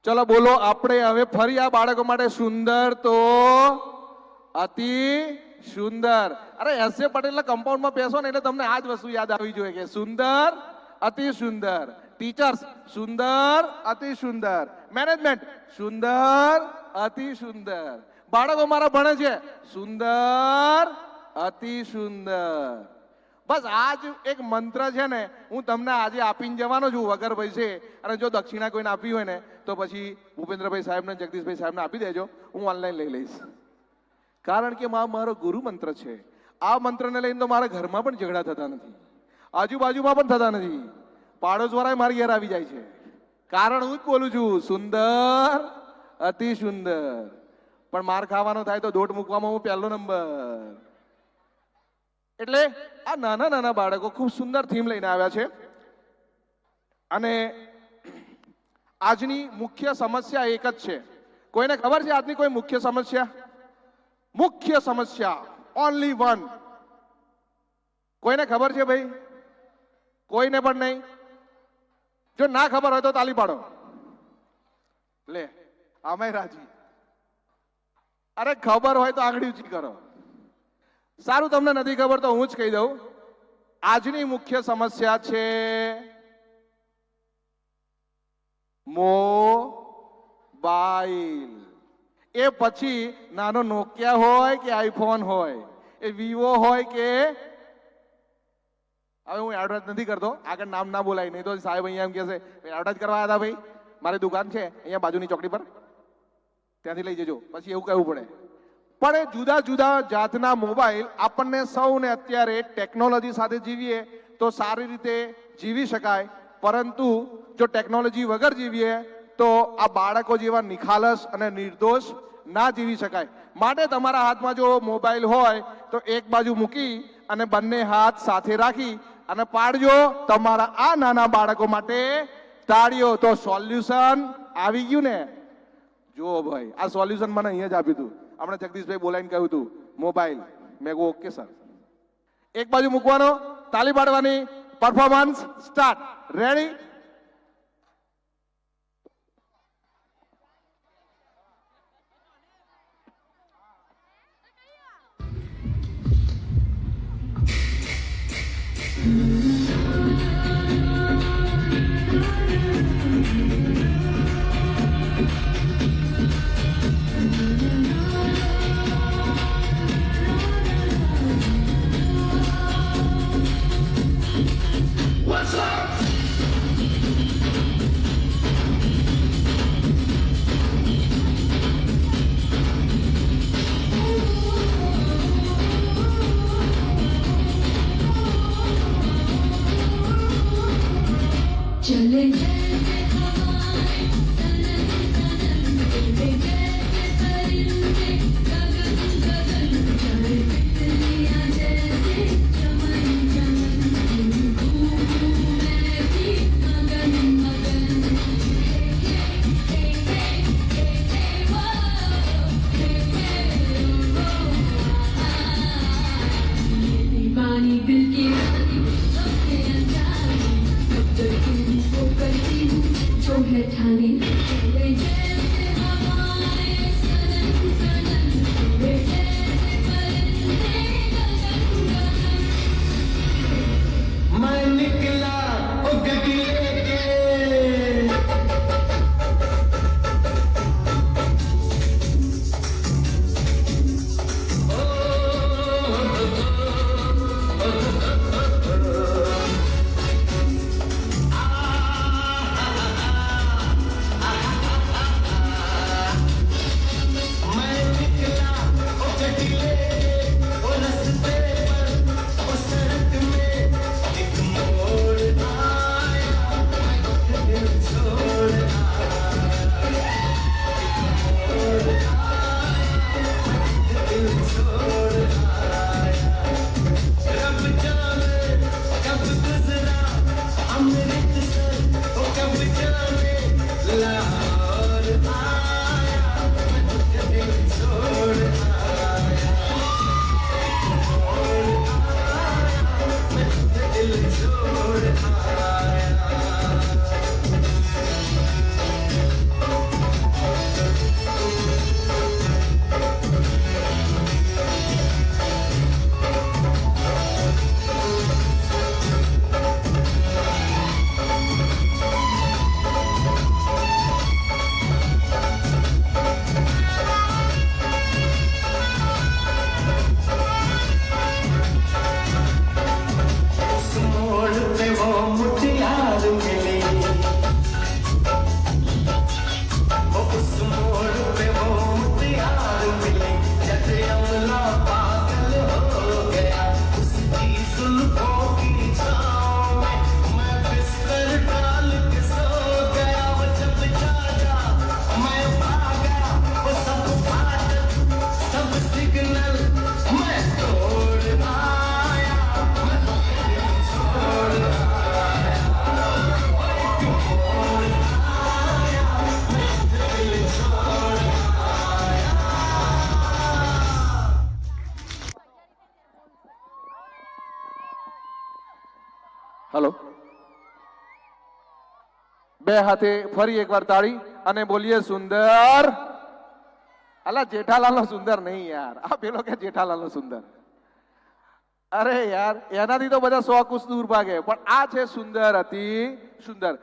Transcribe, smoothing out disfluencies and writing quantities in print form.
ચલો બોલો આપણે હવે ફરી આ બાળકો માટે સુંદર તો અતિ સુંદર. અરે એસએ પટેલના કમ્પાઉન્ડમાં બેસો ને એટલે તમને આ જ વસ્તુ યાદ આવી જોઈએ કે સુંદર અતિ સુંદર. ટીચર્સ સુંદર અતિ સુંદર. મેનેજમેન્ટ સુંદર અતિ સુંદર. બાળકો મારા ભણે છે સુંદર અતિ સુંદર. બસ આ જ એક મંત્ર છે ને હું તમને આજે આપીને જવાનો છું વગર પૈસે. અને જો દક્ષિણા કોઈને આપવી હોય ને તો પછી ભૂપેન્દ્રભાઈ સાહેબને જગદીશભાઈ સાહેબને આપી દેજો, હું ઓનલાઈન લઈ લઈશ. કારણ કે મારો ગુરુ મંત્ર છે. આ મંત્રને લઈને તો મારા ઘરમાં પણ ઝઘડા થતા નથી, આજુબાજુમાં પણ થતા નથી, પાડોશવાળા મારી ઘેર આવી જાય છે. કારણ હું જ બોલું છું સુંદર અતિ સુંદર. પણ માર ખાવાનો થાય તો દોટ મૂકવામાં હું પહેલો નંબર. એટલે આ નાના નાના બાળકો ખૂબ સુંદર થીમ લઈને આવ્યા છે. અને આજની મુખ્ય સમસ્યા એક જ છે. કોઈને ખબર છે આજની કોઈ મુખ્ય સમસ્યા? મુખ્ય સમસ્યા ઓનલી વન. કોઈને ખબર છે ભાઈ? કોઈને પણ નહીં? જો ના ખબર હોય તો તાલી પાડો. લે આમે રાજી. અરે ખબર હોય તો આંગળી ઊંચી કરો. સારું, તમને નથી ખબર તો હું જ કહી દઉં. આજની મુખ્ય સમસ્યા છે મોબાઈલ. એ પછી નાનો નોકિયા હોય કે આઈફોન હોય, એ વિવો હોય કે, હવે હું એડવર્ટાઇઝ નથી કરતો, આગળ નામ ના બોલાય નહીં તો સાહેબ અહીંયા એમ કહેશે એડવર્ટાઇઝ કરવા આવ્યા હતા ભાઈ, મારી દુકાન છે અહીંયા બાજુની ચોકડી પર, ત્યાંથી લઈ જજો. પછી એવું કહેવું પડે. પણ એ જુદા જુદા જાતના મોબાઈલ આપણને સૌને અત્યારે ટેકનોલોજી સાથે જીવીએ તો સારી રીતે જીવી શકાય. પરંતુ જો ટેકનોલોજી વગર જીવીએ તો આ બાળકો જેવા નિખાલસ અને નિર્દોષ ના જીવી શકાય. માટે તમારા હાથમાં જો મોબાઈલ હોય તો એક બાજુ મૂકી અને બંને હાથ સાથે રાખી અને પાડજો તમારા આ નાના બાળકો માટે તાળીઓ. તો સોલ્યુશન આવી ગયું ને? જુઓ ભાઈ, આ સોલ્યુશન મને અહીંયા જ આપ્યું હતું. હમણાં જગદીશભાઈ બોલાઈને કહ્યું હતું મોબાઈલ. મેં કહ્યું ઓકે સર. એક બાજુ મૂકવાનો, તાળી પાડવાની, પરફોર્મન્સ સ્ટાર્ટ. રેડી? चले जैसे हवाएं सनन सनन, उड़े जैसे परिंदे गगन गगन, जाए तितलियां जैसे चमन चमन, घूमूं मैं भी मगन मगन. हे हे हे हे हे वो, हे हे वो, ये दीवानी दिल की रानी सबसे अनजानी, वो करती हूँ जो है ठानी. वे जैसे हवाएं सनन सनन, वे जैसे परिंदे गगन गगन. मैं निकला ओ गगले के, હલો, બે હાથે ફરી એકવાર તાળી અને બોલીએ સુંદર. અલા જેઠાલાલ નો સુંદર નહીં યાર, આ પેલો કે જેઠાલાલ નો સુંદર. અરે યાર એનાથી તો બધા 100 કુશ દૂર ભાગે, પણ આ છે સુંદર અતિ સુંદર.